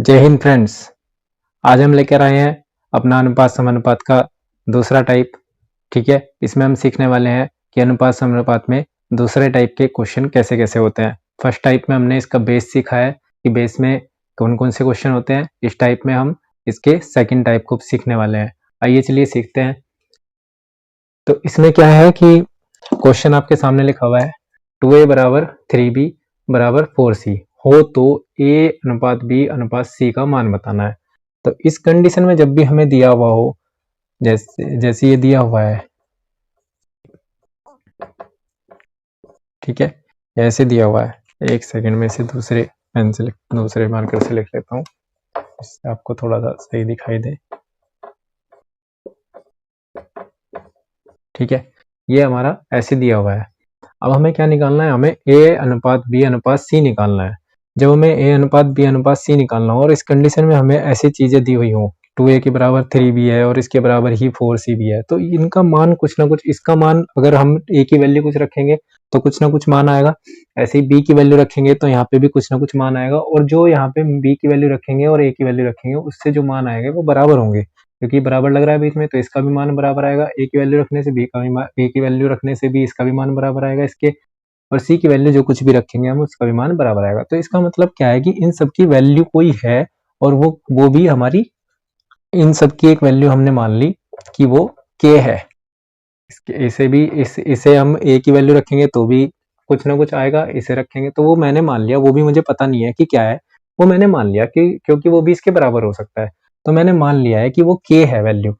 जय हिंद फ्रेंड्स। आज हम लेकर आए हैं अपना अनुपात समानुपात का दूसरा टाइप। ठीक है, इसमें हम सीखने वाले हैं कि अनुपात समानुपात में दूसरे टाइप के क्वेश्चन कैसे कैसे होते हैं। फर्स्ट टाइप में हमने इसका बेस सीखा है कि बेस में कौन कौन से क्वेश्चन होते हैं। इस टाइप में हम इसके सेकंड टाइप को सीखने वाले हैं। आइए चलिए सीखते हैं। तो इसमें क्या है कि क्वेश्चन आपके सामने लिखा हुआ है 2a बराबर 3b बराबर 4c हो तो a अनुपात b अनुपात c का मान बताना है। तो इस कंडीशन में जब भी हमें दिया हुआ हो, जैसे ये दिया हुआ है, ठीक है, ऐसे दिया हुआ है। एक सेकंड में इसे दूसरे पेन से दूसरे मार्कर से लिख लेता हूँ, इससे आपको थोड़ा सा सही दिखाई दे। ठीक है, ये हमारा ऐसे दिया हुआ है। अब हमें क्या निकालना है, हमें a अनुपात b अनुपात c निकालना है। जब हमें a अनुपात b अनुपात c निकालना हो और इस कंडीशन में हमें ऐसी चीजें दी हुई हो, 2a के बराबर 3b है और इसके बराबर ही 4c भी है, तो इनका मान कुछ ना कुछ, इसका मान अगर हम a की वैल्यू कुछ रखेंगे तो कुछ ना कुछ मान आएगा, ऐसे ही b की वैल्यू रखेंगे तो यहाँ पे भी कुछ ना कुछ मान आएगा, और जो यहाँ पे b की वैल्यू रखेंगे और a की वैल्यू रखेंगे उससे जो मान आएगा वो बराबर होंगे, क्योंकि बराबर लग रहा है बीच में, तो इसका भी मान बराबर आएगा। a की वैल्यू रखने से b का भी मान, a की वैल्यू रखने से b इसका भी मान बराबर आएगा इसके, और c की वैल्यू जो कुछ भी रखेंगे हम उसका भी मान बराबर आएगा। तो इसका मतलब क्या है कि इन सब की वैल्यू कोई है, और वो भी हमारी, इन सब की एक वैल्यू हमने मान ली कि वो k है। इसे भी इसे हम a की वैल्यू रखेंगे तो भी कुछ ना कुछ आएगा, इसे रखेंगे तो वो मैंने मान लिया, वो भी मुझे पता नहीं है कि क्या है, वो मैंने मान लिया कि क्योंकि वो भी इसके बराबर हो सकता है, तो मैंने मान लिया है कि वो k है वैल्यू।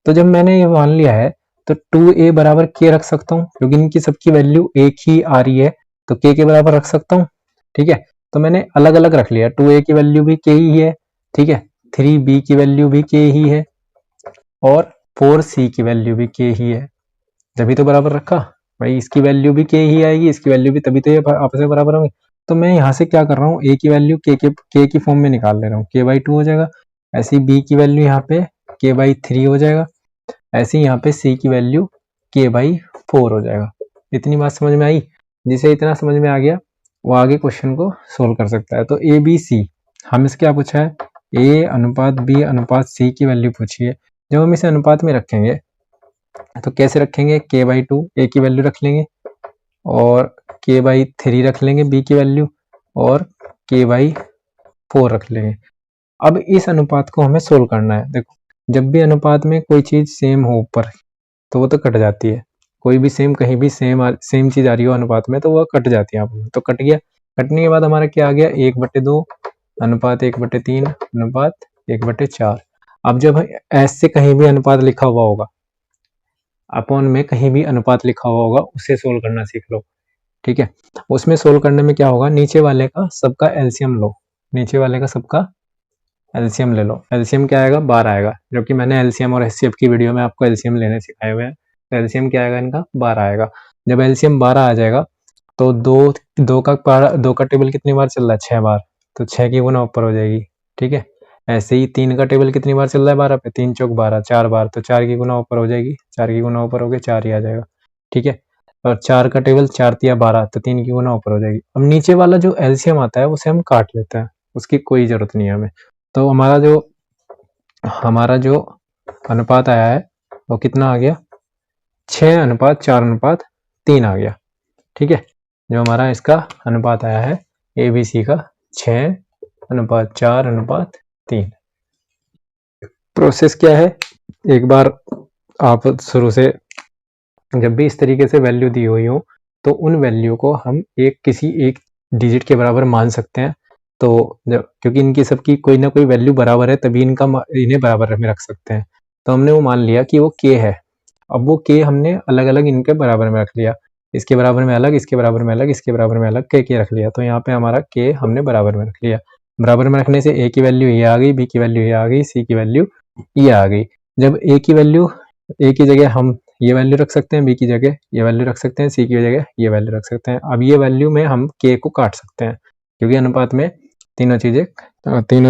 तो जब मैंने ये मान लिया है तो 2a बराबर k रख सकता हूँ, क्योंकि इनकी सबकी वैल्यू एक ही आ रही है, तो k के बराबर रख सकता हूँ। ठीक है, तो मैंने अलग अलग रख लिया, 2a की वैल्यू भी k ही है, ठीक है, 3b की वैल्यू भी k ही है, और 4c की वैल्यू भी k ही है। जब तो बराबर रखा भाई, इसकी वैल्यू भी k ही आएगी, इसकी वैल्यू भी, तभी तो ये आपस में बराबर होंगे। तो मैं यहाँ से क्या कर रहा हूँ, a की वैल्यू k की फॉर्म में निकाल ले रहा हूँ, k/2 हो जाएगा। ऐसे ही b की वैल्यू यहाँ पे k/3 हो जाएगा, ऐसे ही यहाँ पे c की वैल्यू k/4 हो जाएगा। इतनी बात समझ में आई? जिसे इतना समझ में आ गया वो आगे क्वेश्चन को सोल्व कर सकता है। तो a b c, हम इसे क्या पूछा है, a अनुपात b अनुपात c की वैल्यू पूछी है। जब हम इसे अनुपात में रखेंगे तो कैसे रखेंगे, k/2 a की वैल्यू रख लेंगे, और k/3 रख लेंगे b की वैल्यू, और k/4 रख लेंगे। अब इस अनुपात को हमें सोल्व करना है। देखो, जब भी अनुपात में कोई चीज सेम हो ऊपर तो वो तो कट जाती है, कोई भी सेम, कहीं भी सेम चीज आ रही हो अनुपात में तो वो कट जाती है। आप तो कट गया, कटने के बाद हमारा क्या आ गया, 1/2 अनुपात 1/3 अनुपात 1/4। अब जब ऐसे कहीं भी अनुपात लिखा हुआ होगा, अपॉन में कहीं भी अनुपात लिखा हुआ होगा, उसे सोल्व करना सीख लो। ठीक है, उसमें सोल्व करने में क्या होगा, नीचे वाले का सबका एलसीएम लो, नीचे वाले का सबका एलसीएम ले लो। एलसीएम क्या आएगा, 12 आएगा, जबकि मैंने एलसीएम और एचसीएफ की वीडियो में आपको एलसीएम लेने सिखाए हुए हैं। तो एलसीएम क्या आएगा इनका, 12 आएगा। जब एलसीएम 12 आ जाएगा तो दो का टेबल कितनी बार चल रहा है, 6 बार, तो 6 की गुना ऊपर हो जाएगी। ठीक है, ऐसे ही 3 का टेबल कितनी बार चल रहा है 12 पे, 3 चौक 12, 4 बार, तो 4 की गुना ऊपर हो जाएगी, 4 की गुना ऊपर हो गई 4 ही आ जाएगा। ठीक है, और 4 का टेबल 4 तिया 12, तो 3 की गुना ऊपर हो जाएगी। अब नीचे वाला जो एलसीएम आता है उसे हम काट लेते हैं, उसकी कोई जरूरत नहीं है हमें। तो हमारा जो अनुपात आया है वो कितना आ गया, 6:4:3 आ गया। ठीक है, जो हमारा इसका अनुपात आया है ABC का 6:4:3। प्रोसेस क्या है, एक बार आप शुरू से जब भी इस तरीके से वैल्यू दी हुई हो तो उन वैल्यू को हम किसी एक डिजिट के बराबर मान सकते हैं। तो क्योंकि इनकी सबकी कोई ना कोई वैल्यू बराबर है, तभी इन्हें बराबर में रख सकते हैं। तो हमने वो मान लिया कि वो k है। अब वो k हमने अलग अलग इनके बराबर में रख लिया, इसके बराबर में अलग, इसके बराबर में अलग, इसके बराबर में अलग k रख लिया। तो यहाँ पे हमारा k हमने बराबर में रख लिया। बराबर में रखने से a की वैल्यू ये आ गई, b की वैल्यू ये आ गई, c की वैल्यू ये आ गई। जब a की जगह हम ये वैल्यू रख सकते हैं, b की जगह ये वैल्यू रख सकते हैं, c की जगह ये वैल्यू रख सकते हैं। अब ये वैल्यू में हम k को काट सकते हैं, क्योंकि अनुपात में तीनों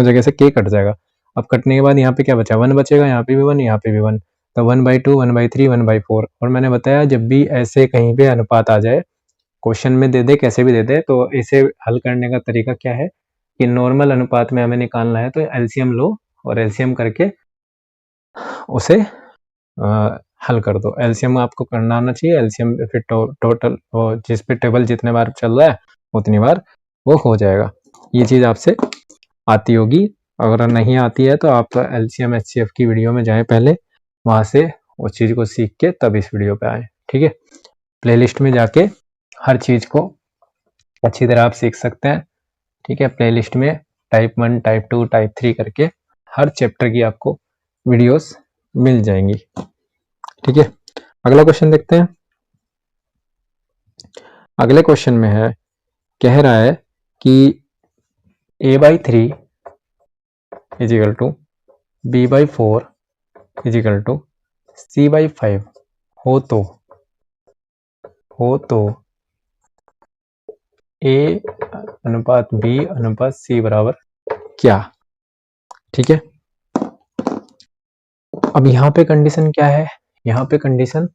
जगह से k कट जाएगा। अब कटने के बाद यहाँ पे क्या बचा, 1 बचेगा, यहाँ पे भी 1, यहाँ पे भी 1, तो 1/2, 1/3, 1/4। और मैंने बताया जब भी ऐसे कहीं पे अनुपात आ जाए, क्वेश्चन में दे दे, कैसे भी दे दे, तो इसे हल करने का तरीका क्या है, कि नॉर्मल अनुपात में हमें निकालना है तो एलसीएम लो और एलसीएम करके उसे हल कर दो। एलसीएम आपको करना आना चाहिए, एलसीएम फिर टोटल जिस पे टेबल जितने बार चल रहा है उतनी बार वो हो जाएगा। ये चीज़ आपसे आती होगी, अगर नहीं आती है तो आप एलसीएम एचसीएफ की वीडियो में जाएं पहले, वहाँ से उस चीज़ को सीख के तब इस वीडियो पे आए। ठीक है, प्लेलिस्ट में जाके हर चीज़ को अच्छी तरह आप सीख सकते हैं। ठीक है, प्लेलिस्ट में टाइप 1 टाइप 2 टाइप 3 करके हर चैप्टर की आपको वीडियोस मिल जाएंगी। ठीक है, अगला क्वेश्चन देखते हैं। अगले क्वेश्चन में है, कह रहा है कि a/3 is equal to b/4 is equal to c/5 हो तो a अनुपात b अनुपात c बराबर क्या। ठीक है, अब यहाँ पे कंडीशन क्या है, यहाँ पे कंडीशन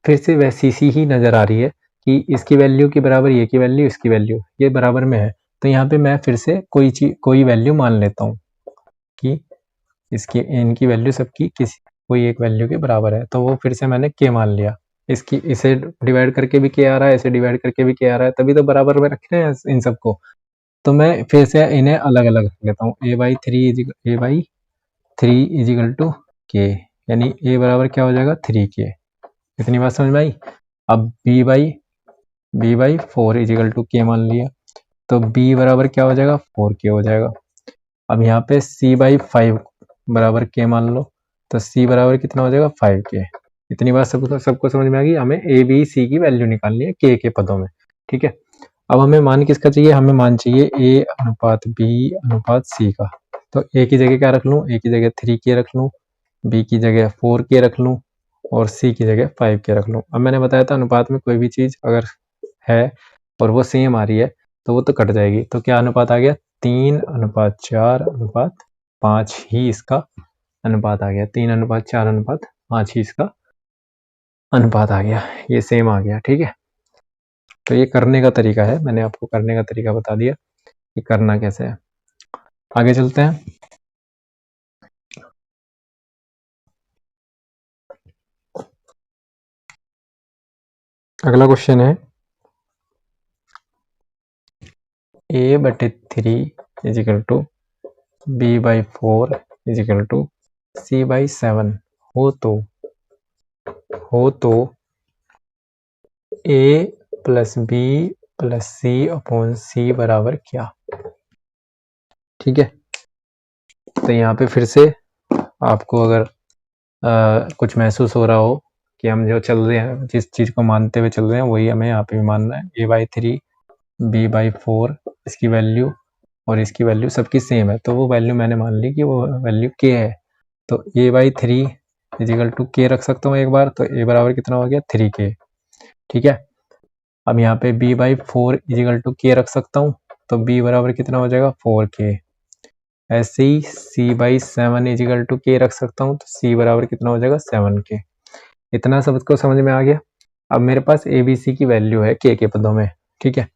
फिर से वैसी सी ही नजर आ रही है कि इसकी वैल्यू के बराबर ये की वैल्यू, इसकी वैल्यू ये बराबर में है। तो यहाँ पे मैं फिर से कोई वैल्यू मान लेता हूँ कि इसकी इनकी वैल्यू सबकी कोई एक वैल्यू के बराबर है, तो वो फिर से मैंने के मान लिया। इसे डिवाइड करके भी के आ रहा है, इसे डिवाइड करके भी के आ रहा है, तभी तो बराबर में रख रहे हैं इन सबको। तो मैं फिर से इन्हें अलग अलग रख लेता हूँ। a/3 इज इक्वल टू के, यानी a बराबर क्या हो जाएगा 3k। इतनी बात समझ में आई। अब b/4 इज इक्वल टू के मान लिया, तो b बराबर क्या हो जाएगा 4k हो जाएगा। अब यहाँ पे c/5 बराबर k मान लो, तो c बराबर कितना हो जाएगा 5k। इतनी बात सबको समझ में आ गई। हमें a b c की वैल्यू निकालनी है k के पदों में। ठीक है, अब हमें मान किसका चाहिए, हमें मान चाहिए a अनुपात b अनुपात c का। तो a की जगह क्या रख लूँ, a की जगह 3k रख लूँ, b की जगह 4k रख लूँ और c की जगह 5k रख लूँ। अब मैंने बताया था अनुपात में कोई भी चीज़ अगर है और वो सेम आ रही है तो वो तो कट जाएगी। तो क्या अनुपात आ गया, 3:4:5 ही इसका अनुपात आ गया। 3:4:5 ही इसका अनुपात आ गया, ये सेम आ गया। ठीक है, तो ये करने का तरीका है, मैंने आपको करने का तरीका बता दिया कि करना कैसे है। आगे चलते हैं। अगला क्वेश्चन है, a/3 is equal to b/4 is equal to c/7 हो तो a plus b plus c upon c बराबर क्या। ठीक है, तो यहाँ पे फिर से आपको अगर कुछ महसूस हो रहा हो कि हम जो चल रहे हैं, जिस चीज़ को मानते हुए चल रहे हैं वही हमें यहाँ पे भी मानना है। a/3 b/4 इसकी वैल्यू और इसकी वैल्यू सबकी सेम है, तो वो वैल्यू मैंने मान ली कि वो वैल्यू k है। तो a/3 is equal to k रख सकता हूँ एक बार, तो a बराबर कितना हो गया 3k। ठीक है, अब यहाँ पे b/4 is equal to k रख सकता हूँ, तो b बराबर कितना हो जाएगा 4k। ऐसे ही c/7 is equal to k रख सकता हूँ, तो c बराबर कितना हो जाएगा 7k। इतना सबको समझ में आ गया। अब मेरे पास abc की वैल्यू है k के पदों में। ठीक है,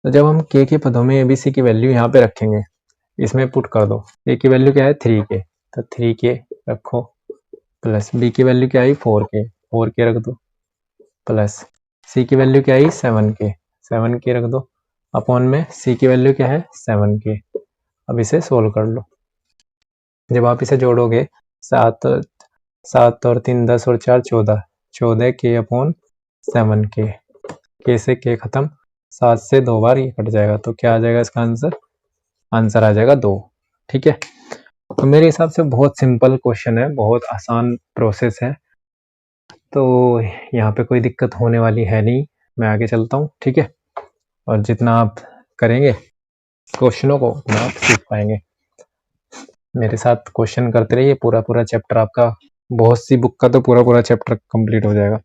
तो जब हम k के पदों में abc की वैल्यू यहाँ पे रखेंगे, इसमें पुट कर दो। a की वैल्यू क्या है 3k, तो 3k रखो, प्लस b की वैल्यू क्या आई 4k रख दो, प्लस c की वैल्यू क्या आई 7k रख दो, अपॉन में c की वैल्यू क्या है 7k। अब इसे सोल्व कर लो। जब आप इसे जोड़ोगे, 7 और 3 10 और 4 14k अपॉन 7k, k से k खत्म, 7 से 2 बार ये कट जाएगा, तो क्या आ जाएगा इसका आंसर आ जाएगा 2। ठीक है, तो मेरे हिसाब से बहुत सिंपल क्वेश्चन है, बहुत आसान प्रोसेस है, तो यहाँ पे कोई दिक्कत होने वाली है नहीं। मैं आगे चलता हूँ। ठीक है, और जितना आप करेंगे क्वेश्चनों को उतना आप सीख पाएंगे। मेरे साथ क्वेश्चन करते रहिए, पूरा चैप्टर आपका, बहुत सी बुक का तो पूरा चैप्टर कंप्लीट हो जाएगा।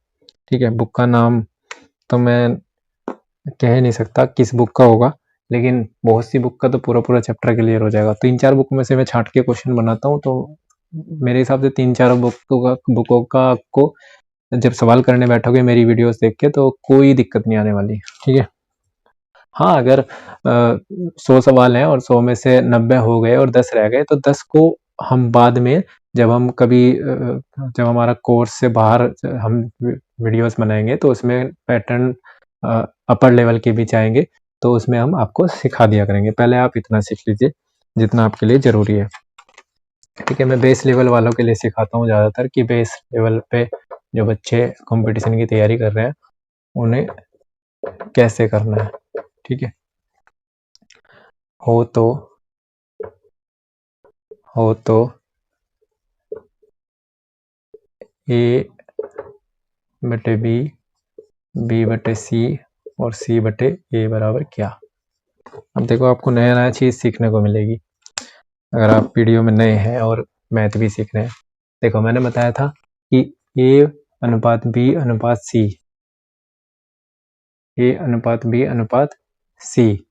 ठीक है, बुक का नाम तो मैं कह नहीं सकता किस बुक का होगा, लेकिन बहुत सी बुक का तो पूरा चैप्टर क्लियर हो जाएगा। 3-4 बुक में से मैं छांट के क्वेश्चन बनाता हूँ, तो मेरे हिसाब से 3-4 बुकों का आपको जब सवाल करने बैठोगे मेरी वीडियोस देख के, तो कोई दिक्कत नहीं आने वाली। ठीक है, हाँ, अगर 100 सवाल हैं और 100 में से 90 हो गए और 10 रह गए, तो 10 को हम बाद में जब हम कभी जब हमारा कोर्स से बाहर हम वीडियोस बनाएंगे तो उसमें पैटर्न अपर लेवल के भी चाहेंगे, तो उसमें हम आपको सिखा दिया करेंगे। पहले आप इतना सीख लीजिए जितना आपके लिए ज़रूरी है। ठीक है, मैं बेस लेवल वालों के लिए सिखाता हूँ ज़्यादातर कि बेस लेवल पे जो बच्चे कंपटीशन की तैयारी कर रहे हैं उन्हें कैसे करना है। ठीक है, हो तो ए बटे बी बटे सी और सी बटे ए बराबर क्या। अब देखो, आपको नया नया चीज़ सीखने को मिलेगी अगर आप वीडियो में नए हैं और मैथ भी सीख रहे हैं। देखो, मैंने बताया था कि ए अनुपात बी अनुपात सी, ए अनुपात बी अनुपात सी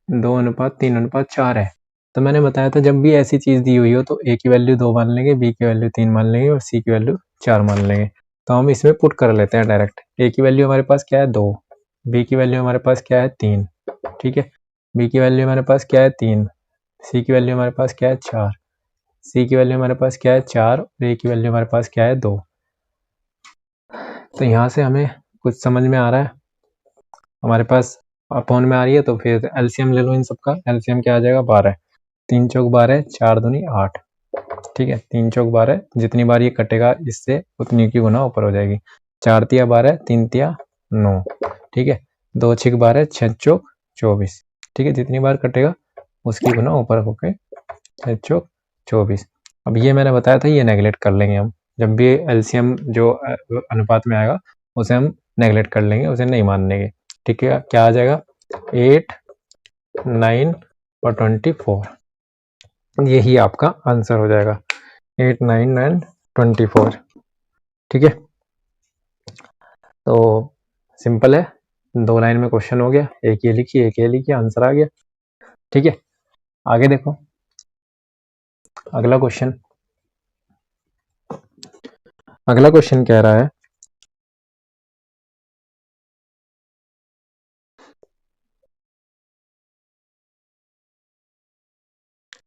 2:3:4 है। तो मैंने बताया था जब भी ऐसी चीज़ दी हुई हो तो ए की वैल्यू 2 मान लेंगे, बी की वैल्यू 3 मान लेंगे और सी की वैल्यू 4 मान लेंगे। तो हम इसमें पुट कर लेते हैं डायरेक्ट। ए की वैल्यू हमारे पास क्या है 2, बी की वैल्यू हमारे पास क्या है 3, ठीक है, बी की वैल्यू हमारे पास क्या है 3, सी की वैल्यू हमारे पास क्या है 4, सी की वैल्यू हमारे पास क्या है 4 और ए की वैल्यू हमारे पास क्या है 2। तो यहाँ से हमें कुछ समझ में आ रहा है, हमारे पास अपॉन में आ रही है, तो फिर एलसीएम ले लो इन सबका। एलसीएम क्या आ जाएगा 12, 3 चौक 12, 4 दूनी 8, ठीक है, 3 चौक 12, जितनी बार ये कटेगा इससे उतनी की गुना ऊपर हो जाएगी। 4 तिया 12, 3 तिया 9, ठीक है, 2 छिक 12, 6 चौक 24, ठीक है, जितनी बार कटेगा उसकी गुना ऊपर होके 6 चौक 24। अब ये मैंने बताया था, ये नेगलेक्ट कर लेंगे हम। जब भी एलसीएम जो अनुपात में आएगा उसे हम नेगलेक्ट कर लेंगे, उसे नहीं मान लेंगे। ठीक है, क्या आ जाएगा 8, 9 और 24, यही आपका आंसर हो जाएगा 8, 9 एंड 24। ठीक है, तो सिंपल है, 2 लाइन में क्वेश्चन हो गया, एक ये लिखिए एक ये लिखिए, आंसर आ गया। ठीक है, आगे देखो अगला क्वेश्चन। अगला क्वेश्चन कह रहा है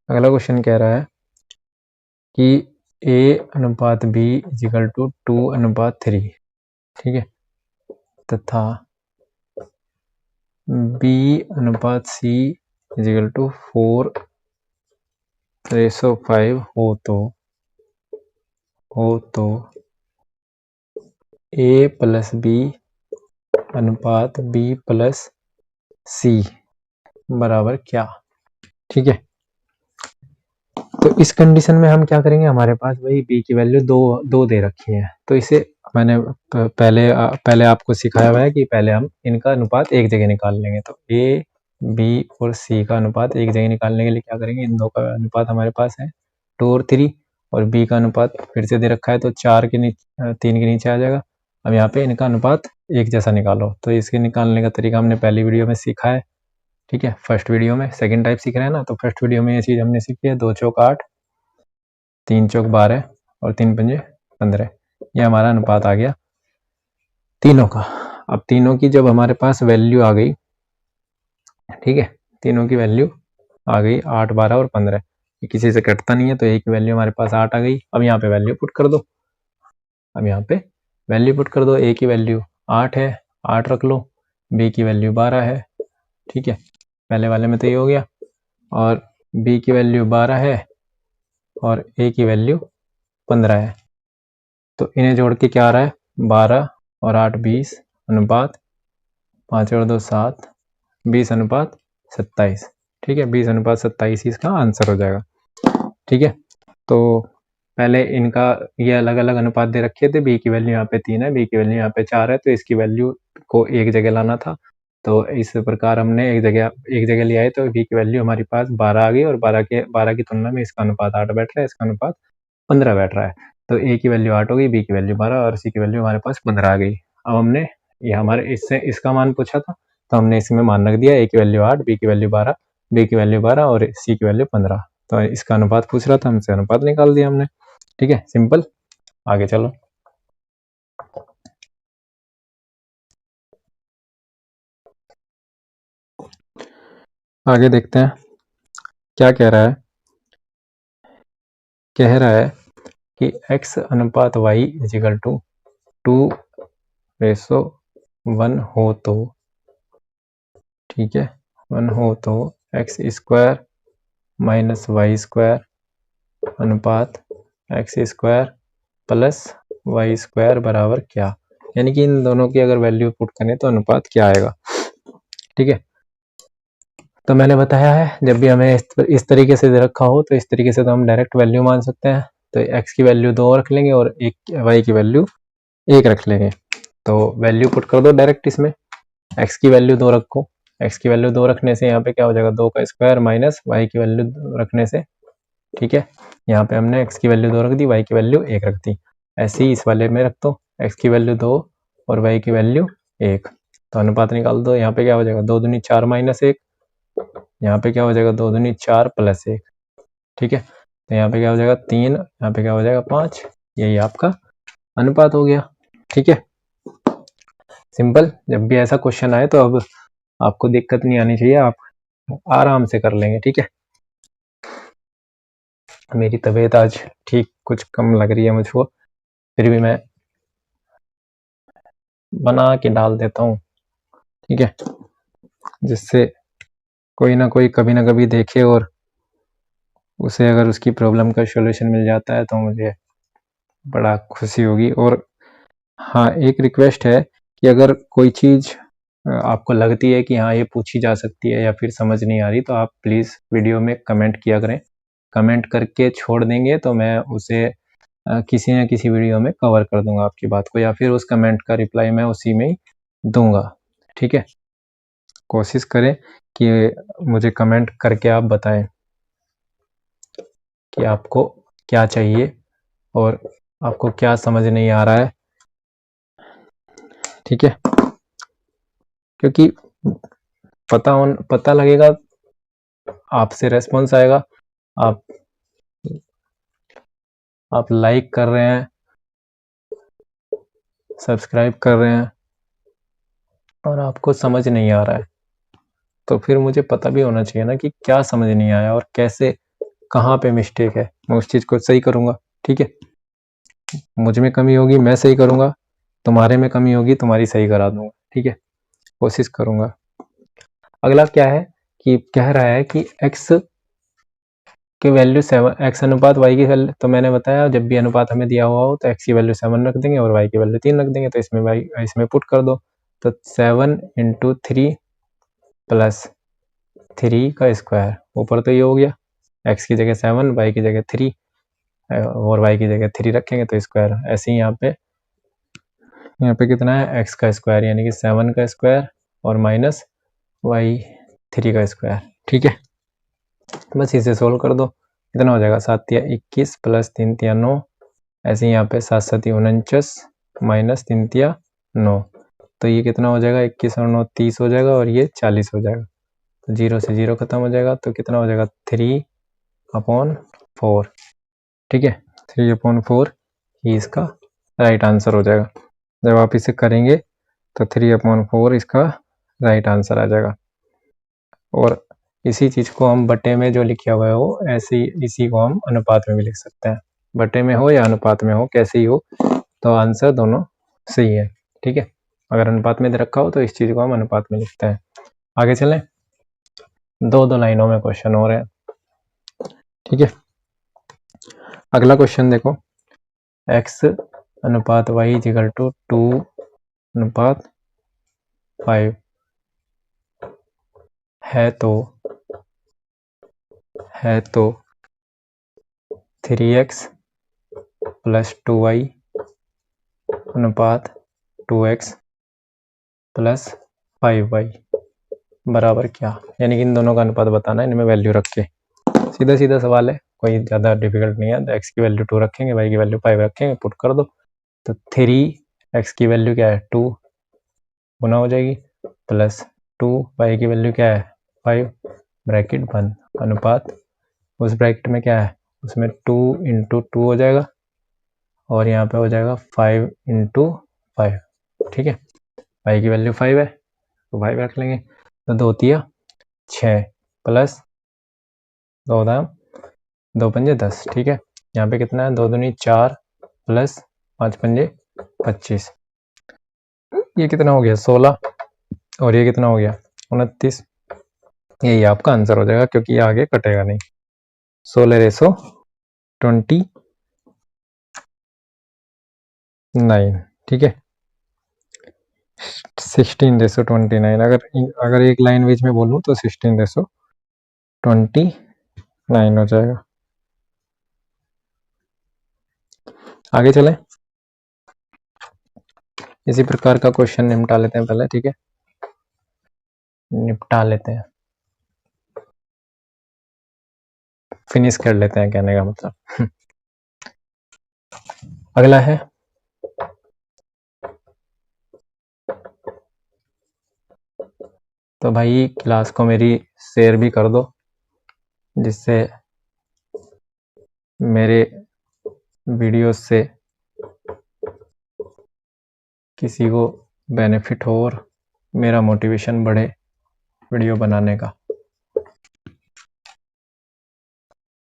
अगला क्वेश्चन कह रहा है कि a अनुपात b इजिकल टू 2:3, ठीक है, तथा b अनुपात c इजिकल टू 4:5 हो तो a प्लस b अनुपात b प्लस c बराबर क्या। ठीक है, तो इस कंडीशन में हम क्या करेंगे, हमारे पास वही b की वैल्यू दो दे रखी है, तो इसे मैंने पहले आपको सिखाया हुआ है कि पहले हम इनका अनुपात एक जगह निकाल लेंगे। तो a b और c का अनुपात एक जगह निकालने के लिए क्या करेंगे, इन दो का अनुपात हमारे पास है 2 और 3, और b का अनुपात फिर से दे रखा है तो 4 के नीचे 3 के नीचे आ जाएगा। अब यहाँ पे इनका अनुपात एक जैसा निकालो, तो इसके निकालने का तरीका हमने पहली वीडियो में सीखा है। ठीक है, फर्स्ट वीडियो में, सेकंड टाइप सीख रहे हैं ना, तो फर्स्ट वीडियो में ये चीज़ हमने सीखी है, 2 चौक 8, 3 चौक 12 और 3 पंजे 15, ये हमारा अनुपात आ गया तीनों का। अब तीनों की जब हमारे पास वैल्यू आ गई, ठीक है, तीनों की वैल्यू आ गई 8, 12 और 15, ये किसी से कटता नहीं है, तो एक वैल्यू हमारे पास 8 आ गई। अब यहाँ पे वैल्यू पुट कर दो, अब यहाँ पे वैल्यू पुट कर दो, ए की वैल्यू 8 है, 8 रख लो, बी की वैल्यू 12 है, ठीक है, पहले वाले में तो ये हो गया, और बी की वैल्यू 12 है और ए की वैल्यू 15 है, तो इन्हें जोड़ के क्या आ रहा है 12 और 8 20 अनुपात 5 और 2 7, 20 अनुपात 27, ठीक है, 20 अनुपात 27 इसका आंसर हो जाएगा। ठीक है, तो पहले इनका ये अलग अलग अनुपात दे रखे थे, बी की वैल्यू यहाँ पे 3 है, बी की वैल्यू यहाँ पे 4 है, तो इसकी वैल्यू को एक जगह लाना था, तो इस प्रकार हमने एक जगह ले आए, तो बी की वैल्यू हमारे पास 12 आ गई, और 12 की तुलना में इसका अनुपात 8 बैठ रहा है, इसका अनुपात 15 बैठ रहा है, तो ए की वैल्यू 8 हो गई, बी की वैल्यू 12 और सी की वैल्यू हमारे पास 15 आ गई। अब हमने ये हमारे इससे इसका मान पूछा था, तो हमने इसमें मान रख दिया, ए की वैल्यू 8, बी की वैल्यू 12, बी की वैल्यू 12 और सी की वैल्यू 15, तो इसका अनुपात पूछ रहा था, हमसे अनुपात निकाल दिया हमने। ठीक है, सिंपल, आगे चलो। आगे देखते हैं क्या कह रहा है। कह रहा है कि x अनुपात y इजिकल टू 2:1 हो तो, ठीक है, 1 हो तो X square minus Y square अनुपात X square plus Y square बराबर क्या। यानी कि इन दोनों की अगर वैल्यू पुट करें तो अनुपात क्या आएगा। ठीक है, तो मैंने बताया है जब भी हमें इस तरीके से दे रखा हो तो इस तरीके से तो हम डायरेक्ट वैल्यू मान सकते हैं। तो x की वैल्यू 2 रख लेंगे और एक y की वैल्यू 1 रख लेंगे। तो वैल्यू पुट कर दो डायरेक्ट इसमें, x की वैल्यू 2 रखो, x की वैल्यू 2 रखने से यहाँ पे क्या हो जाएगा 2 का स्क्वायर माइनस y की वैल्यू रखने से, ठीक है, यहाँ पे हमने x की वैल्यू 2 रख दी, y की वैल्यू 1 रख दी। ऐसे ही इस वाले में रख दो, x की वैल्यू 2 और y की वैल्यू 1। तो अनुपात निकाल दो, यहाँ पे क्या हो जाएगा 2 दूनी 4 माइनस 1, यहाँ पे क्या हो जाएगा 2 दूनी 4 प्लस 1, ठीक है। तो यहाँ पे क्या हो जाएगा 3, यहाँ पे क्या हो जाएगा 5, यही आपका अनुपात हो गया। ठीक है, सिंपल। जब भी ऐसा क्वेश्चन आए तो अब आपको दिक्कत नहीं आनी चाहिए, आप आराम से कर लेंगे। ठीक है, मेरी तबीयत आज ठीक कुछ कम लग रही है मुझको, फिर भी मैं बना के डाल देता हूँ, ठीक है, जिससे कोई ना कोई कभी ना कभी देखे और उसे अगर उसकी प्रॉब्लम का सॉल्यूशन मिल जाता है तो मुझे बड़ा खुशी होगी। और हाँ, एक रिक्वेस्ट है कि अगर कोई चीज़ आपको लगती है कि हाँ ये पूछी जा सकती है या फिर समझ नहीं आ रही, तो आप प्लीज़ वीडियो में कमेंट किया करें। कमेंट करके छोड़ देंगे तो मैं उसे किसी न किसी वीडियो में कवर कर दूंगा आपकी बात को, या फिर उस कमेंट का रिप्लाई मैं उसी में ही दूंगा। ठीक है, कोशिश करें कि मुझे कमेंट करके आप बताएं कि आपको क्या चाहिए और आपको क्या समझ नहीं आ रहा है। ठीक है, क्योंकि पता लगेगा, आपसे रेस्पॉन्स आएगा, आप लाइक कर रहे हैं, सब्सक्राइब कर रहे हैं और आपको समझ नहीं आ रहा है, तो फिर मुझे पता भी होना चाहिए ना कि क्या समझ नहीं आया और कैसे, कहाँ पे मिस्टेक है, मैं उस चीज़ को सही करूँगा। ठीक है, मुझ में कमी होगी मैं सही करूँगा, तुम्हारे में कमी होगी तुम्हारी सही करा दूंगा। ठीक है, कोशिश करूँगा। अगला क्या है कि कह रहा है कि x की वैल्यू 7, x अनुपात y की वैल्यू, तो मैंने बताया जब भी अनुपात हमें दिया हुआ हो तो x की वैल्यू 7 रख देंगे और y की वैल्यू 3 रख देंगे। तो इसमें पुट कर दो, तो 7 × 3 प्लस 3 का स्क्वायर, ऊपर तो ये हो गया, x की जगह 7, y की जगह 3 और y की जगह 3 रखेंगे तो स्क्वायर। ऐसे ही यहाँ पे कितना है x का स्क्वायर, यानी कि 7 का स्क्वायर और माइनस y 3 का स्क्वायर। ठीक है, बस इसे सोल्व कर दो, कितना हो जाएगा 7 या 21 प्लस 3 या 9, ऐसे ही यहाँ पे 7 7 49 माइनस 3 या 9, तो ये कितना हो जाएगा 21 और 9 30 हो जाएगा और ये 40 हो जाएगा। तो 0 से 0 खत्म हो जाएगा, तो कितना हो जाएगा 3/4। ठीक है, 3/4 ही इसका राइट आंसर हो जाएगा। जब आप इसे करेंगे तो 3/4 इसका राइट आंसर आ जाएगा। और इसी चीज़ को हम बटे में जो लिखा हुआ है वो ऐसे ही, इसी को हम अनुपात में भी लिख सकते हैं, बटे में हो या अनुपात में हो, कैसे ही हो, तो आंसर दोनों सही है। ठीक है, अगर अनुपात में दे रखा हो तो इस चीज़ को हम अनुपात में लिखते हैं। आगे चलें, दो लाइनों में क्वेश्चन हो रहे हैं। ठीक है, अगला क्वेश्चन देखो, x अनुपात y इक्वल टू 2:5 है तो 3x प्लस 2y अनुपात 2x प्लस 5y बराबर क्या। यानी कि इन दोनों का अनुपात बताना है, इनमें वैल्यू रख के। सीधा सीधा सवाल है, कोई ज़्यादा डिफिकल्ट नहीं है। तो x की वैल्यू 2 रखेंगे, y की वैल्यू 5 रखेंगे, पुट कर दो। तो 3x की वैल्यू क्या है 2 गुना हो जाएगी, प्लस 2y की वैल्यू क्या है 5, ब्रैकेट बंद, अनुपात उस ब्रैकेट में क्या है, उसमें 2 × 2 हो जाएगा और यहाँ पे हो जाएगा 5 × 5। ठीक है, y की वैल्यू 5 है तो 5 रख लेंगे, तो 2 × 6 प्लस 2 दाम 2 पंजे 10। ठीक है, यहाँ पे कितना है 2 दूनी 4 प्लस 5 पंजे 25। ये कितना हो गया 16 और ये कितना हो गया 29। यही आपका आंसर हो जाएगा क्योंकि ये आगे कटेगा नहीं। 16:29। ठीक है, 16:29। अगर एक लाइन बीच में बोलूं तो 16:29 हो जाएगा। आगे चलें, इसी प्रकार का क्वेश्चन निपटा लेते हैं पहले। ठीक है, निपटा लेते हैं, फिनिश कर लेते हैं कहने का मतलब। अगला है तो भाई क्लास को मेरी शेयर भी कर दो, जिससे मेरे वीडियो से किसी को बेनिफिट हो और मेरा मोटिवेशन बढ़े वीडियो बनाने का।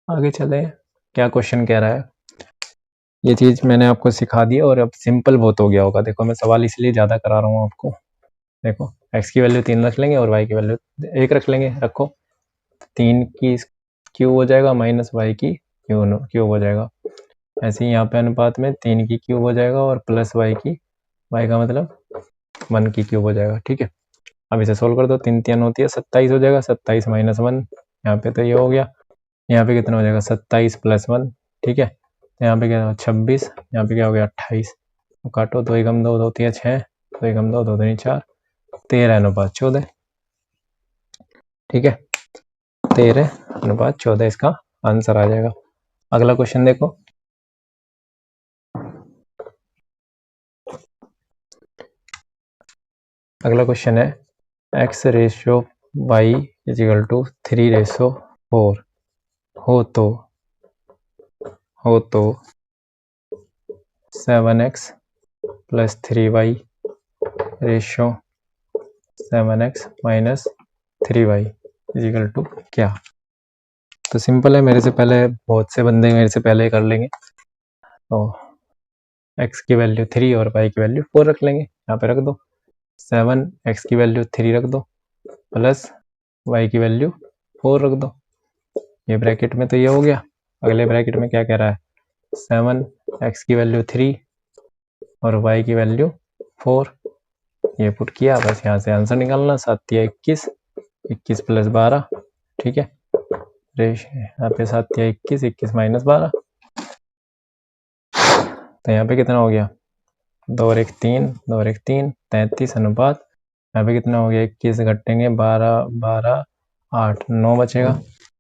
आगे चले, क्या क्वेश्चन कह रहा है। ये चीज मैंने आपको सिखा दी और अब सिंपल बहुत हो गया होगा। देखो मैं सवाल इसलिए ज़्यादा करा रहा हूँ आपको। देखो x की वैल्यू 3 रख लेंगे और y की वैल्यू 1 रख लेंगे। रखो 3 की क्यूब हो जाएगा माइनस y की क्यूब हो जाएगा। ऐसे ही यहाँ पे अनुपात में 3 की क्यूब हो जाएगा और प्लस y का मतलब 1 की क्यूब हो जाएगा। ठीक है, अब इसे सोल्व कर दो। 3 3 होती है 27 हो जाएगा। 27 माइनस 1, यहाँ पे तो ये हो गया। यहाँ पे कितना हो जाएगा 27 प्लस 1। ठीक है, तो यहाँ पे क्या होगा 26, यहाँ पे क्या हो गया 28। तो काटो, 2 एकम 2 होती है 6, 2 एकम 2 2 दूनी 4, 13:14। ठीक है, 13:14 इसका आंसर आ जाएगा। अगला क्वेश्चन देखो, अगला क्वेश्चन है x ratio y is equal to 3:4 हो तो 7x plus 3y ratio 7x minus 3y is equal to क्या। तो सिंपल है, मेरे से पहले बहुत से बंदे मेरे से पहले कर लेंगे। तो x की वैल्यू 3 और y की वैल्यू 4 रख लेंगे। यहाँ पे रख दो 7, x की वैल्यू 3 रख दो प्लस y की वैल्यू 4 रख दो। ये ब्रैकेट में तो ये हो गया। अगले ब्रैकेट में क्या कह रहा है 7, x की वैल्यू 3 और y की वैल्यू 4। ये पुट किया, बस यहाँ से आंसर निकालना। 7 या 21, 21 प्लस 12। ठीक है, यहाँ पे 7 या 21, 21 माइनस 12। तो यहाँ पे कितना हो गया 2 और 1 3, 2 और 1 3, 33 अनुपात। यहाँ पे कितना हो गया 21 घटेंगे 12, 12 8 9 बचेगा।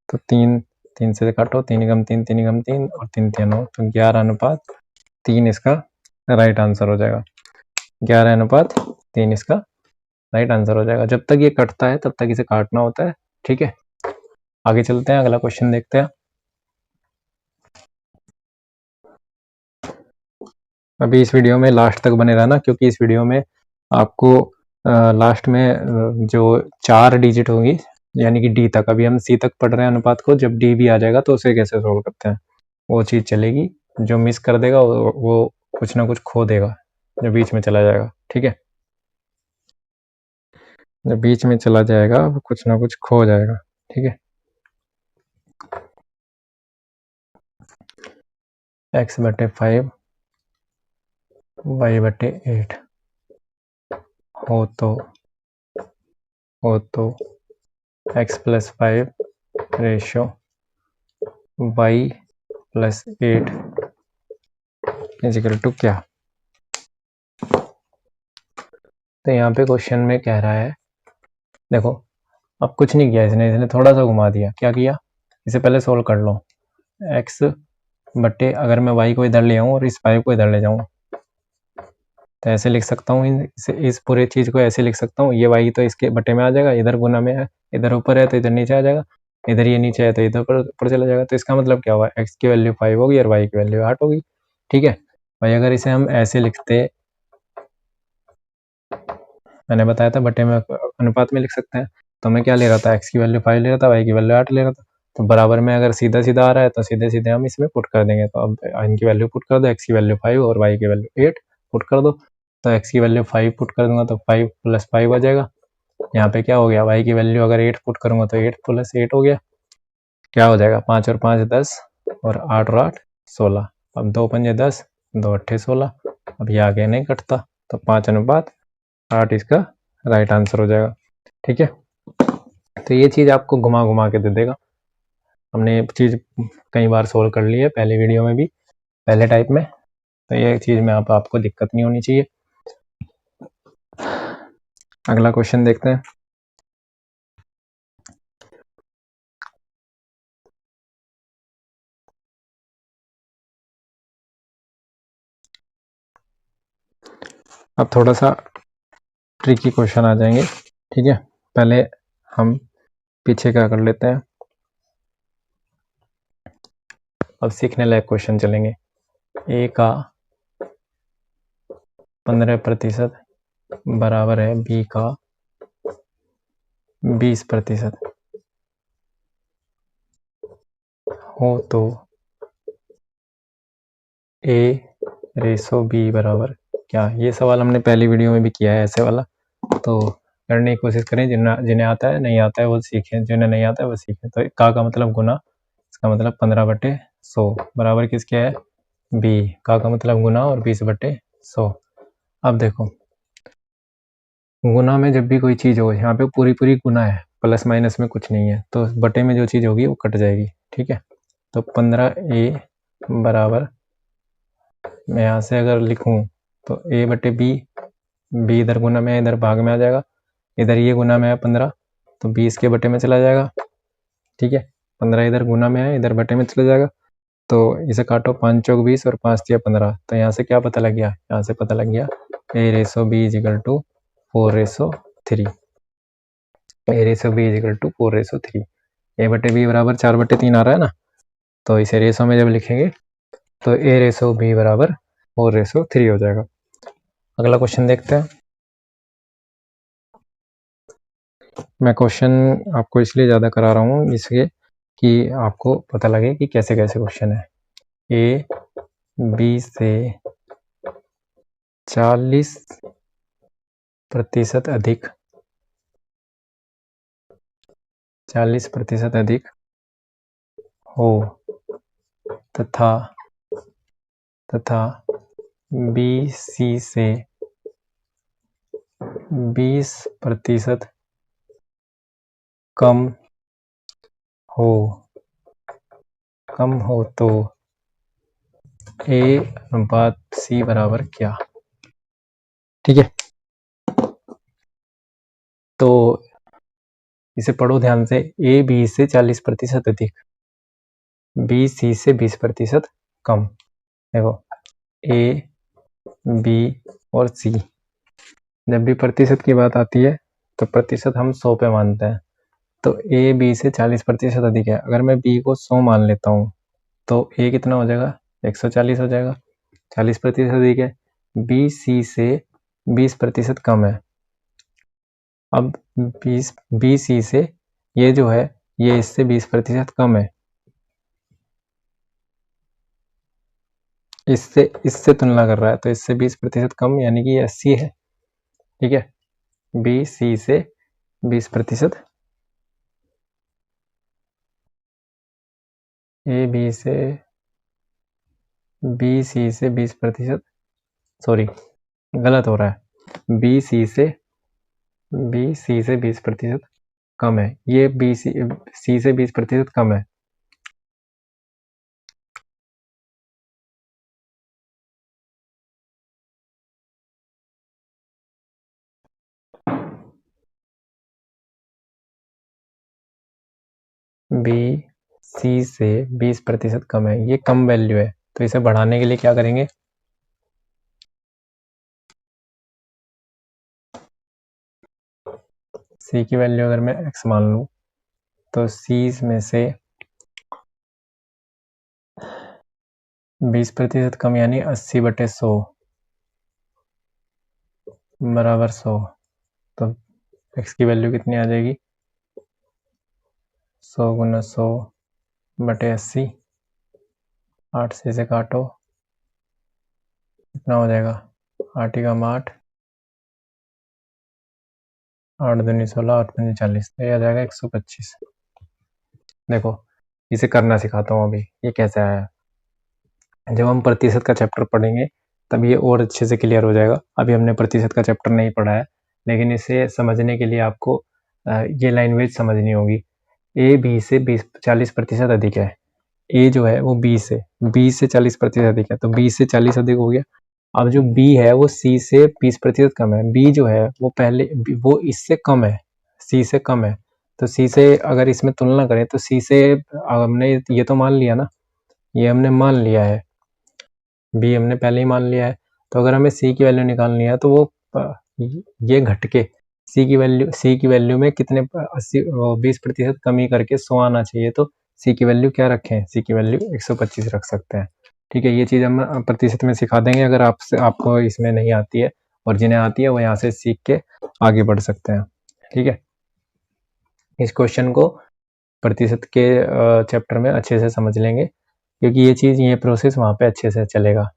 तो 3 3 से काटो, 3 एकम 3, 3 एकम 3 और 3 3 9, तो 11:3 इसका राइट आंसर हो जाएगा। 11:3 इसका राइट आंसर हो जाएगा। जब तक ये कटता है तब तक इसे काटना होता है। ठीक है, आगे चलते हैं, अगला क्वेश्चन देखते हैं। अभी इस वीडियो में लास्ट तक बने रहना, क्योंकि इस वीडियो में आपको लास्ट में जो 4 डिजिट होंगी यानी कि डी तक, अभी हम सी तक पढ़ रहे हैं अनुपात को, जब डी भी आ जाएगा तो उसे कैसे सोल्व करते हैं वो चीज़ चलेगी। जो मिस कर देगा वो कुछ ना कुछ खो देगा जो बीच में चला जाएगा। ठीक है, जो बीच में चला जाएगा वो कुछ ना कुछ खो जाएगा। ठीक है, x/5 y/8 हो तो x plus 5 ratio y plus 8 is equal to क्या। तो यहाँ पे क्वेश्चन में कह रहा है, देखो अब कुछ नहीं किया इसने थोड़ा सा घुमा दिया। क्या किया, इसे पहले सोल्व कर लो। x बटे, अगर मैं y को इधर ले आऊँ और इस 5 को इधर ले जाऊँ तो ऐसे लिख सकता हूँ। इस पूरे चीज़ को ऐसे लिख सकता हूँ, ये y तो इसके बटे में आ जाएगा, इधर गुना में है, इधर ऊपर है तो इधर नीचे आ जाएगा, इधर ये नीचे है तो इधर ऊपर चला जाएगा। तो इसका मतलब क्या हुआ, x की वैल्यू 5 होगी और y की वैल्यू 8 होगी। ठीक है भाई, अगर इसे हम ऐसे लिखते, मैंने बताया था बटे में अनुपात में लिख सकते हैं, तो मैं क्या ले रहा था, x की वैल्यू 5 ले रहा था, y की वैल्यू 8 ले रहा था। तो बराबर में अगर सीधा सीधा आ रहा है तो सीधे सीधे हम इसमें पुट कर देंगे। तो अब इनकी वैल्यू पुट कर दो, x की वैल्यू 5 और y की वैल्यू 8 पुट कर दो। तो x की वैल्यू 5 पुट कर दूंगा तो 5 + 5 आ जाएगा। यहाँ पे क्या हो गया, y की वैल्यू अगर 8 पुट करूंगा तो 8 + 8 हो गया, क्या हो जाएगा 5 और 5 10 और 8 और 8 16। अब 2 पंजे 10, 2 अट्ठे 16। अब ये आगे नहीं कटता, तो 5:8 इसका राइट आंसर हो जाएगा। ठीक है, तो ये चीज़ आपको घुमा घुमा के दे देगा। हमने ये चीज़ कई बार सोल्व कर ली है पहले वीडियो में भी, पहले टाइप में। तो ये चीज़ में आपको दिक्कत नहीं होनी चाहिए। अगला क्वेश्चन देखते हैं। अब थोड़ा सा ट्रिकी क्वेश्चन आ जाएंगे। ठीक है, पहले हम पीछे का कर लेते हैं, अब सीखने लायक क्वेश्चन चलेंगे। ए का 15% बराबर है बी का 20% हो तो ए रेशो बी बराबर क्या। ये सवाल हमने पहली वीडियो में भी किया है ऐसे वाला, तो करने की कोशिश करें। जिन्हें आता है नहीं आता है वो सीखें, जिन्हें नहीं आता है वो सीखें। तो का मतलब गुना, इसका मतलब 15/100 बराबर किसके है, बी। का मतलब गुना और 20/100। अब देखो, गुना में जब भी कोई चीज़ हो, यहाँ पे पूरी पूरी गुना है, प्लस माइनस में कुछ नहीं है, तो बटे में जो चीज़ होगी वो कट जाएगी। ठीक है, तो 15a बराबर, मैं यहाँ से अगर लिखूँ तो a/b, b इधर गुना में है, इधर भाग में आ जाएगा। इधर ये गुना में है 15, तो 20 के बटे में चला जाएगा। ठीक है, 15 इधर गुना में है, इधर बटे में चला जाएगा। तो इसे काटो, 5 चौक 20 और 5 तिया 15। तो यहाँ से क्या पता लग गया, यहाँ से पता लग गया a/b = 4/3। a/b = 4/3। a/b बराबर 4/3 आ रहा है ना, तो इसे रेशो में जब लिखेंगे तो a/b बराबर 4/3 हो जाएगा। अगला क्वेश्चन देखते हैं। मैं क्वेश्चन आपको इसलिए ज़्यादा करा रहा हूँ इसलिए कि आपको पता लगे कि कैसे कैसे क्वेश्चन है। ए बी से 40% अधिक, 40% अधिक हो तथा बी सी से 20% कम हो तो a/c बराबर क्या। ठीक है, तो इसे पढ़ो ध्यान से। ए बी से 40% अधिक, बी सी से 20% कम। देखो, ए बी और सी, जब भी प्रतिशत की बात आती है तो प्रतिशत हम 100 पे मानते हैं। तो ए बी से 40% अधिक है, अगर मैं बी को 100 मान लेता हूँ तो ए कितना हो जाएगा, 140 हो जाएगा। 40% अधिक है, बी सी से 20% कम है। अब 20 बी सी से ये जो है ये इससे 20% कम है, इससे तुलना कर रहा है, तो इससे 20% कम यानी कि ये 80 है। ठीक है, बी सी से 20%, ए बी से बी सी से 20%, सॉरी गलत हो रहा है, बी सी से 20% कम है, ये बी सी से 20% कम है। बी सी से 20% कम है, ये कम वैल्यू है, तो इसे बढ़ाने के लिए क्या करेंगे, सी की वैल्यू अगर मैं x मान लूँ तो सी में से 20% कम यानी 80/100 बराबर 100। तो x की वैल्यू कितनी आ जाएगी, 100 गुना 100 बटे 80, 8 से इसे काटो, कितना हो जाएगा, 8 एकम 8, 8 दूनी 16, 8 पंजे 40, तो ये आ जाएगा 125। देखो इसे करना सिखाता हूँ अभी, ये कैसे आया। जब हम प्रतिशत का चैप्टर पढ़ेंगे तब ये और अच्छे से क्लियर हो जाएगा। अभी हमने प्रतिशत का चैप्टर नहीं पढ़ा है, लेकिन इसे समझने के लिए आपको ये लैंग्वेज समझनी होगी। ए बी से 40% अधिक है, ए जो है वो बी से 40% अधिक है, तो 20 से 40 अधिक हो गया। अब जो बी है वो सी से 20% कम है, बी जो है वो इससे कम है, सी से कम है, तो सी से अगर इसमें तुलना करें तो सी से हमने ये तो मान लिया ना, ये हमने मान लिया है, बी हमने पहले ही मान लिया है, तो अगर हमें सी की वैल्यू निकालनी है तो वो ये घट के सी की वैल्यू में कितने 20% कमी करके 100 आना चाहिए, तो सी की वैल्यू क्या रखें, सी की वैल्यू 125 रख सकते हैं। ठीक है, ये चीज़ हम प्रतिशत में सिखा देंगे अगर आपको इसमें नहीं आती है, और जिन्हें आती है वो यहाँ से सीख के आगे बढ़ सकते हैं। ठीक है, इस क्वेश्चन को प्रतिशत के चैप्टर में अच्छे से समझ लेंगे, क्योंकि ये प्रोसेस वहाँ पे अच्छे से चलेगा।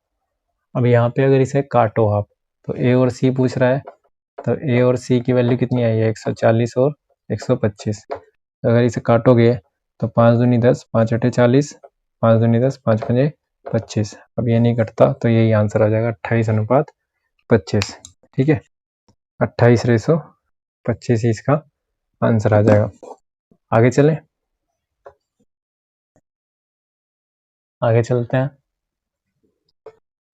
अब यहाँ पे अगर इसे काटो आप, तो ए और सी पूछ रहा है, तो ए और सी की वैल्यू कितनी आई है, 140 और 125। अगर इसे काटोगे तो 5 दूनी 10, 5 अठे 40, 5 दूनी 10, 5 पंजे 25। अब ये नहीं कटता तो यही आंसर आ जाएगा, 28:25। ठीक है, 28:25 ही इसका आंसर आ जाएगा। आगे चलें, आगे चलते हैं।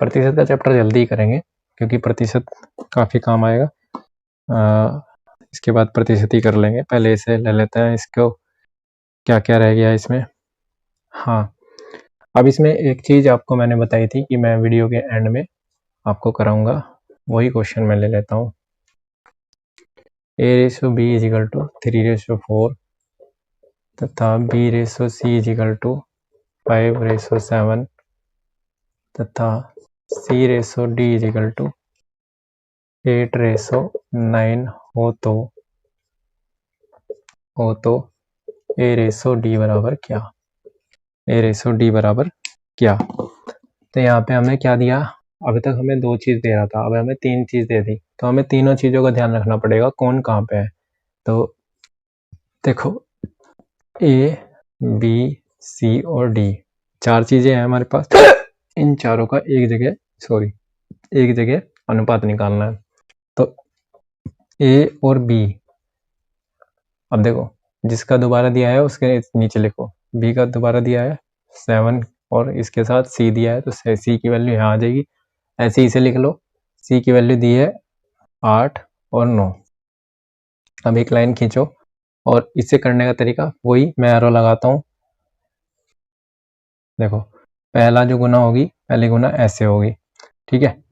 प्रतिशत का चैप्टर जल्दी ही करेंगे क्योंकि प्रतिशत काफ़ी काम आएगा। इसके बाद प्रतिशत ही कर लेंगे, पहले इसे ले लेते हैं, इसको क्या क्या रह गया इसमें। हाँ, अब इसमें एक चीज़ आपको मैंने बताई थी कि मैं वीडियो के एंड में आपको कराऊंगा, वही क्वेश्चन मैं ले लेता हूँ। a/b = 3/4 तथा b/c = 5/7 तथा c/d = 8/9 हो तो a/d बराबर क्या, a/d बराबर क्या। तो यहाँ पे हमें क्या दिया, अभी तक हमें 2 चीज़ दे रहा था, अब हमें 3 चीज़ दे दी, तो हमें तीनों चीज़ों का ध्यान रखना पड़ेगा कौन कहाँ पे है। तो देखो ए बी सी और डी 4 चीज़ें हैं हमारे पास, इन चारों का एक जगह अनुपात निकालना है। तो ए और बी, अब देखो जिसका दोबारा दिया है उसके नीचे लिखो, बी का दोबारा दिया है 7 और इसके साथ सी दिया है, तो सी की वैल्यू यहाँ आ जाएगी, ऐसे इसे लिख लो। सी की वैल्यू दी है 8 और 9। अब एक लाइन खींचो, और इसे करने का तरीका वही, मैं एरो लगाता हूँ। देखो पहला जो गुना होगी, पहली गुना ऐसे होगी, ठीक है,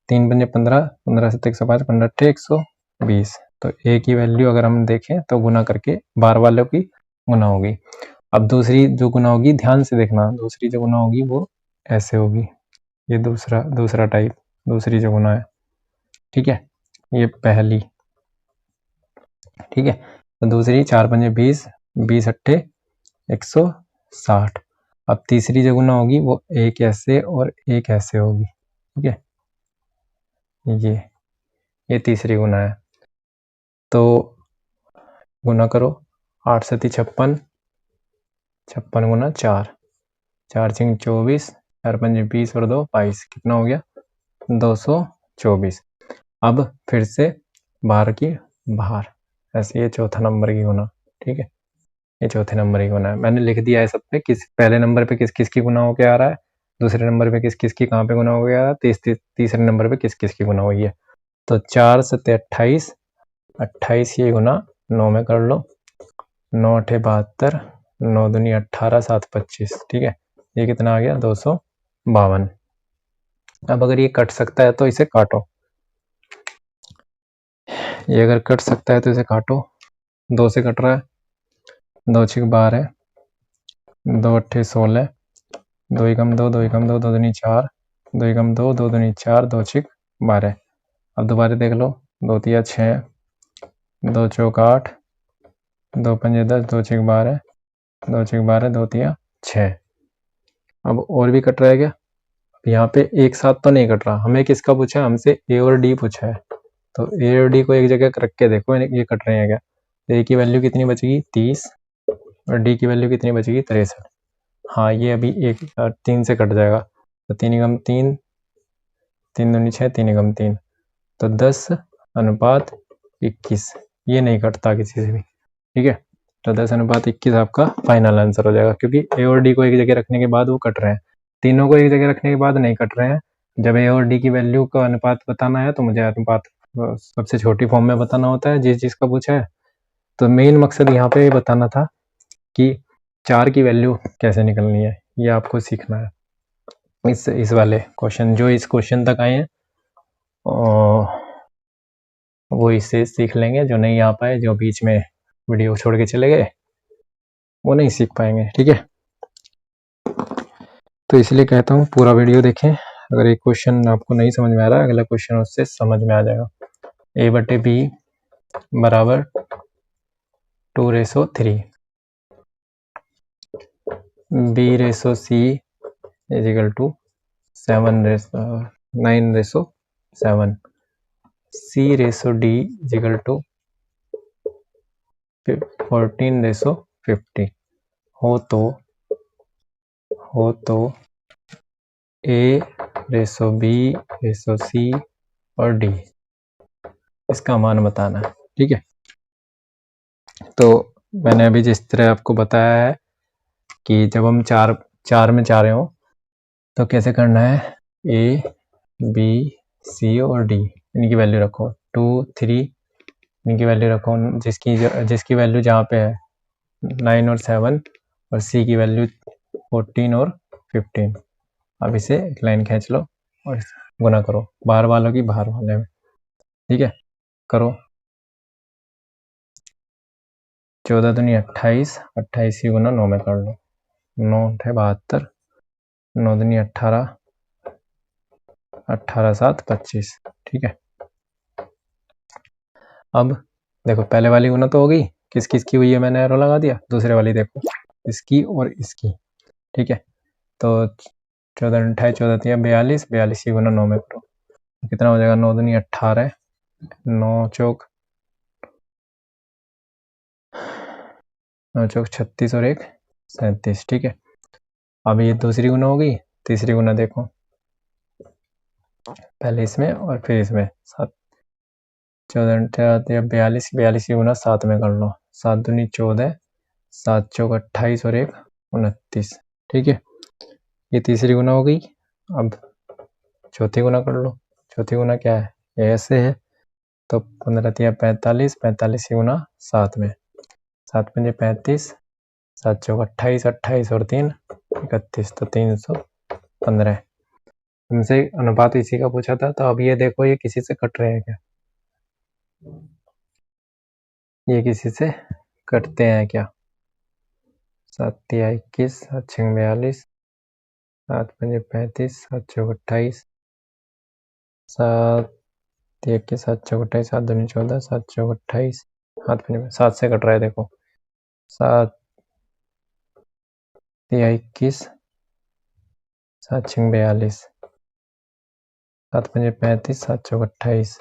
3 पंजे 15, 15 से 105, 15 अट्ठे 120। तो ए की वैल्यू अगर हम देखें तो गुना करके बार वालों की गुना होगी। अब दूसरी जो गुना होगी, ध्यान से देखना, दूसरी जो गुना होगी वो ऐसे होगी, ये दूसरा टाइप, दूसरी जो गुना है, ठीक है, ये पहली, ठीक है। तो दूसरी 4 पंजे 20, 20 अट्ठे 160। अब तीसरी जो गुना होगी वो एक ऐसे और एक ऐसे होगी, ठीक है, ये तीसरी गुना है। तो गुना करो, 8 सती 56, 56 गुना 4, 4 छिंग 24, 4 पंजे 20 और 2 22, कितना हो गया 224। अब फिर से बाहर की बाहर, ऐसे ये चौथा नंबर की गुना, ठीक है, ये चौथे नंबर की गुना है। मैंने लिख दिया है सब पे, पहले नंबर पे किस किस की गुना होके आ रहा है, दूसरे नंबर पे किस किस की कहाँ पे गुना हो गया, तीसरे नंबर पे किस किस की गुना हुई है। तो 4 सत्ते 28, 28 की गुना 9 में कर लो, 9 अठे 72, 9 दूनी 18, 7 25, ठीक है, ये कितना आ गया 252। अब अगर ये कट सकता है तो इसे काटो, ये अगर कट सकता है तो इसे काटो, 2 से कट रहा है, 2 छिक 12, 2 अट्ठे 16, 2 एकम 2, 2 एकम 2, 2 दूनी 4, 2 एकम 2, 2 दूनी 4, 2 छिक 12। अब दोबारा देख लो, 2 तिया 6, 2 चौक 8, 2 पंजे 10, 2 छिक 12, 2 चौक 12, 2 तिया 6। अब और भी कट रहा है क्या? यहाँ पे एक साथ तो नहीं कट रहा, हमें किसका पूछा है? हमसे ए और डी पूछा है, तो ए और डी को एक जगह रख के देखो ये कट रहे हैं क्या। तो ए की वैल्यू कितनी बचेगी? 30, और डी की वैल्यू कितनी बचेगी? 63। हाँ, ये अभी 3 से कट जाएगा, तो 3 गम 3, 3 दूनी 6, 3 गम 3, तो 10:21। ये नहीं कटता किसी से भी, ठीक है। तो 10:21 आपका फाइनल आंसर हो जाएगा, क्योंकि ए और डी को एक जगह रखने के बाद वो कट रहे हैं। तीनों को एक जगह रखने के बाद नहीं कट रहे हैं। जब ए और डी की वैल्यू का अनुपात बताना है तो मुझे अनुपात सबसे छोटी फॉर्म में बताना होता है जिस चीज़ का पूछा है। तो मेन मकसद यहाँ पे बताना था कि 4 की वैल्यू कैसे निकलनी है, ये आपको सीखना है। इस वाले क्वेश्चन, जो इस क्वेश्चन तक आए हैं वो इससे सीख लेंगे, जो नहीं आ पाए, जो बीच में वीडियो छोड़ के चले गए, वो नहीं सीख पाएंगे, ठीक है। तो इसलिए कहता हूँ पूरा वीडियो देखें। अगर एक क्वेश्चन आपको नहीं समझ में आ रहा है, अगला क्वेश्चन उससे समझ में आ जाएगा। A/B बराबर 2:3, B/C is equal to 9:7, C/D is equal to 14:50 हो तो A/B/C और D इसका मान बताना है, ठीक है। तो मैंने अभी जिस तरह आपको बताया है कि जब हम चार में चाह रहे हो तो कैसे करना है, A, B, C और D इनकी वैल्यू रखो, 2, 3 इनकी वैल्यू रखो, जिसकी वैल्यू जहाँ पे है 9 और 7, और C की वैल्यू 14 और 15। अब इसे एक लाइन खींच लो और गुना करो, बाहर वालों की बाहर वाले में, ठीक है। करो, 14 दूनी 28, 28 की गुना 9 में कर लो, 9 8 72, 9 दूनी 18, 18 7 25, ठीक है। अब देखो पहले वाली गुना तो होगी, किस किस की हुई है मैंने एरो लगा दिया, दूसरे वाली देखो इसकी और इसकी, ठीक है। तो 14 28 14 42, 42 की गुना 9 में करो, कितना हो जाएगा, 9 दूनी 18, 9 चौक 36 और 1 37, ठीक है। अब ये दूसरी गुना होगी, तीसरी गुना देखो, पहले इसमें और फिर इसमें, 7 14 42, 42 की गुना 7 में कर लो, 7 दूनी 14, 7 चौक 28 और 1 29, ठीक है। ये तीसरी गुना हो गई। अब चौथी गुना कर लो, चौथी गुना क्या है, ये ऐसे है, तो 15 तिया 45, 45 की गुना 7 में, 7 पंजे 35, 7 चौक 28, 28 और 3 31, तो 315। तुमसे अनुपात इसी का पूछा था, तो अब ये देखो ये किसी से कट रहे हैं क्या, ये किसी से कटते हैं क्या। 7 तिया 21, 7 छः 42, 7 पंजे 35, 7 चौक 28, 7 तिया 21, 7 चौक 28, 7 दूनी 14, 7 चौक 28, 7 पंजे 7 से कट रहा है, देखो 7 तिया 21, 7 छः 42, 7 पंजे 35, 7 चौक 28,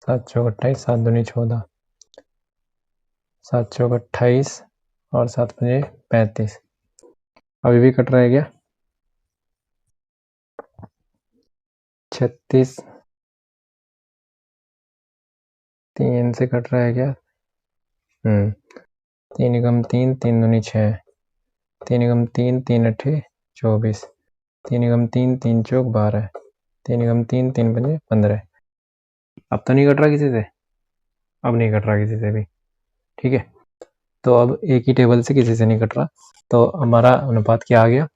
7 चौक 28, 7 दूनी 14, 7 चौक 28 और 7 पंजे 35, अभी भी कट रहा है क्या, 36 3 से कट रहा है क्या, 3 गम 3, 3 दूनी 6, 3 गम 3, 3 अठे 24, 3 गम 3, 3 चौक 12, 3 गम 3, 3 पंजे 15। अब तो नहीं कट रहा किसी से, अब नहीं कट रहा किसी से भी, ठीक है। तो अब एक ही टेबल से किसी से नहीं कट रहा, तो हमारा अनुपात क्या आ गया,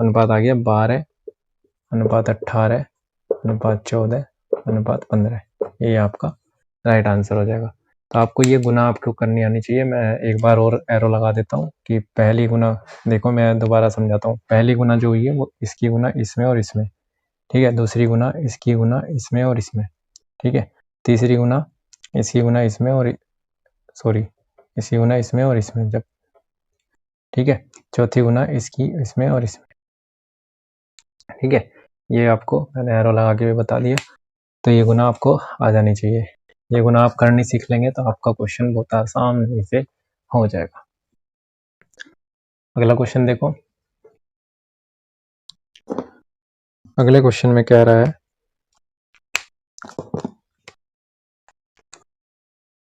अनुपात आ गया 12, अनुपात 18, अनुपात 14, अनुपात 15, ये आपका राइट आंसर हो जाएगा। तो आपको ये गुना आपको करनी आनी चाहिए। मैं एक बार और एरो लगा देता हूँ कि पहली गुना देखो, मैं दोबारा समझाता हूँ। पहली गुना जो हुई है वो इसकी गुना इसमें और इसमें, ठीक है। दूसरी गुना इसकी गुना इसमें और इसमें, ठीक है। तीसरी गुना इसी गुना इसमें और सॉरी इसी गुना इसमें और इसमें जब, ठीक है, चौथी गुना इसकी इसमें और इसमें, ठीक है। ये आपको मैंने एरो लगा के भी बता दिया। तो ये गुना आपको आ जानी चाहिए। ये गुना आप करनी सीख लेंगे तो आपका क्वेश्चन बहुत आसानी से हो जाएगा। अगला क्वेश्चन देखो। अगले क्वेश्चन में कह रहा है,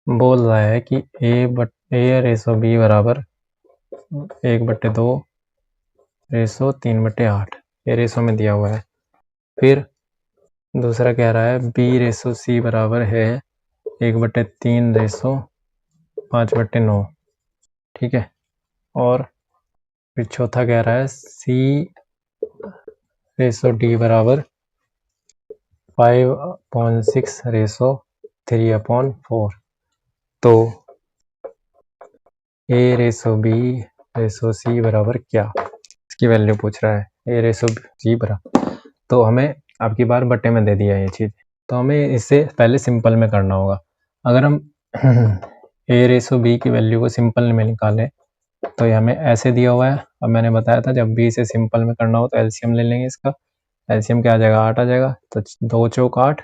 बोल रहा है कि ए रेसो बी बराबर 1/2 रेसो 3/8, ए रेसो में दिया हुआ है। फिर दूसरा कह रहा है बी रेसो सी बराबर है 1/3 रेसो 5/9, ठीक है। और फिर चौथा कह रहा है सी रेसो डी बराबर 5/6 रेसो 3/4। तो ए रेसो बी रेसो सी बराबर क्या, इसकी वैल्यू पूछ रहा है। ए रेसो जी बराबर, तो हमें अब की बार बटे में दे दिया ये चीज़, तो हमें इसे पहले सिंपल में करना होगा। अगर हम ए रेसो बी की वैल्यू को सिंपल में निकालें तो ये हमें ऐसे दिया हुआ है। अब मैंने बताया था जब भी इसे सिंपल में करना हो तो एलसीएम ले लेंगे इसका। एलसीएम क्या आ जाएगा, 8 आ जाएगा। तो 2 चौक 8,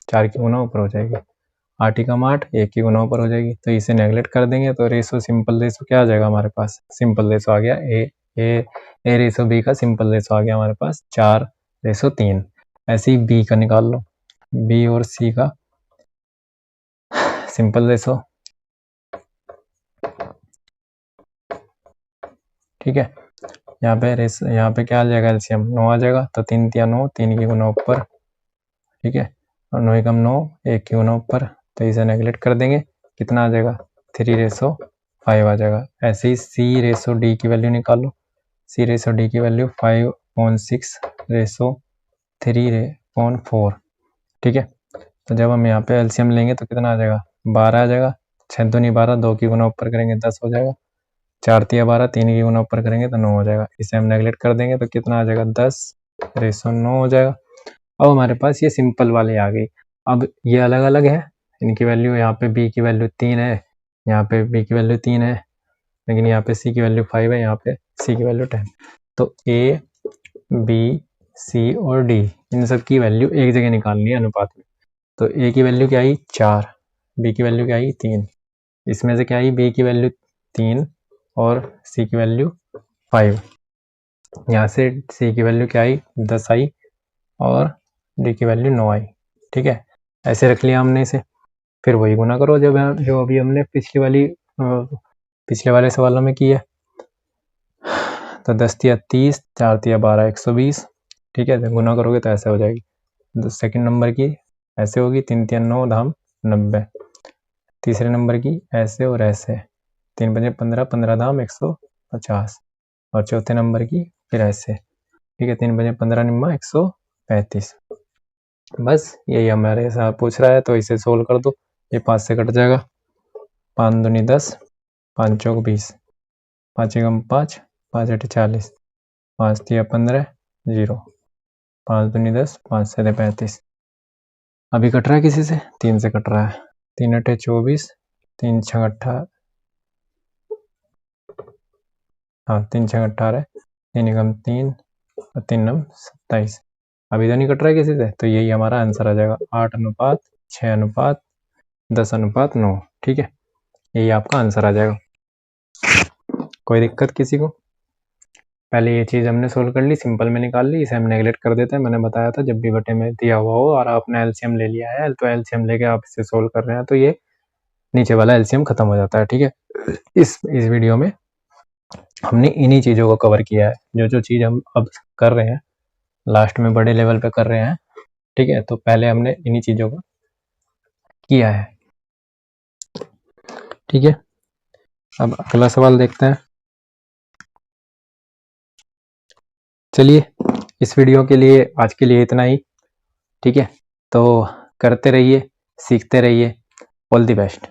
4 की गुना ऊपर हो जाएगी, 8 ही कम 8, 1 की गुना ऊपर हो जाएगी। तो इसे नेगलेक्ट कर देंगे तो रेसो सिंपल रेसो क्या आ जाएगा हमारे पास, सिंपल रेसो आ गया। ए रेसो बी का सिंपल रेसो आ गया हमारे पास 4/3। ऐसे ही बी का निकाल लो, बी और सी का सिंपल रेसो, ठीक है। यहाँ पे क्या आ जाएगा, एलसीएम 9 आ जाएगा। तो 3 तिया 9, 3 की गुना ऊपर, ठीक है, और 9 एकम 9, 1 की गुना ऊपर। तो इसे नेगलेक्ट कर देंगे, कितना आ जाएगा 3/5 आ जाएगा। ऐसे ही सी रेसो डी की वैल्यू निकालो, सी रेसो डी की वैल्यू 5/6 रेसो 3/4, ठीक है। तो जब हम यहाँ पे एलसीएम लेंगे तो कितना आ जाएगा, 12 आ जाएगा। 6 दूनी 12, 2 की गुना ऊपर करेंगे 10 हो जाएगा। 4 तिया 12, 3 की गुना ऊपर करेंगे तो 9 हो जाएगा। इसे हम नेगलेक्ट कर देंगे तो कितना आ जाएगा, 10/9 हो जाएगा। अब हमारे पास ये सिंपल वाले आ गई। अब ये अलग अलग है, इनकी वैल्यू, यहाँ पे बी की वैल्यू 3 है, यहाँ पे बी की वैल्यू 3 है, लेकिन यहाँ पे सी की वैल्यू 5 है, यहाँ पे सी की वैल्यू 10। तो ए बी सी और डी इन सब की वैल्यू एक जगह निकालनी है अनुपात में। तो ए की वैल्यू क्या आई 4, बी की वैल्यू क्या आई 3, इसमें से क्या आई बी की वैल्यू 3 और सी की वैल्यू 5। यहाँ से सी की वैल्यू क्या आई 10 आई और डी की वैल्यू 9 आई, ठीक है। ऐसे रख लिया हमने इसे। फिर वही गुना करो जो अभी हमने पिछले वाले सवालों में किया। तो 10 तिया 30, 4 तिया 12, 120, ठीक है। जब गुना करोगे तो ऐसे हो जाएगी। सेकंड नंबर की ऐसे होगी, 3 तिया 9 धाम 90। तीसरे नंबर की ऐसे और ऐसे, 3 पंजे 15, 15 धाम 150। और चौथे नंबर की फिर ऐसे, ठीक है, 3 पंजे 15 निम्मा 135। बस यही हमारे साथ पूछ रहा है, तो इसे सोल्व कर दो। ये 5 से कट जाएगा, 5 दूनी 10, 5 चौक 20, 5 एकम 5, 5 अठे 40, 5 तिया 15, 0, 5 दूनी 10, 5 से 35। अभी कट रहा है किसी से, 3 से कट रहा है। 3 अठे 24, 3 छः 18, हाँ 3 छः 18, 3 एकम 3 और 3 नम 27। अभी तो नहीं कट रहा है किसी से, तो यही हमारा आंसर आ जाएगा, 8:6:10:9, ठीक है। यही आपका आंसर आ जाएगा। कोई दिक्कत किसी को? पहले ये चीज़ हमने सोल्व कर ली, सिंपल में निकाल ली, इसे हम नेगलेक्ट कर देते हैं। मैंने बताया था जब भी बटे में दिया हुआ हो और आपने एलसीएम ले लिया है, तो एलसीएम लेके आप इसे सोल्व कर रहे हैं तो ये नीचे वाला एलसीएम खत्म हो जाता है, ठीक है। इस वीडियो में हमने इन्हीं चीज़ों को कवर किया है। जो चीज़ हम अब कर रहे हैं लास्ट में बड़े लेवल पे कर रहे हैं, ठीक है। तो पहले हमने इन्हीं चीज़ों को किया है, ठीक है। अब अगला सवाल देखते हैं। चलिए, इस वीडियो के लिए आज के लिए इतना ही, ठीक है। तो करते रहिए, सीखते रहिए। All the best.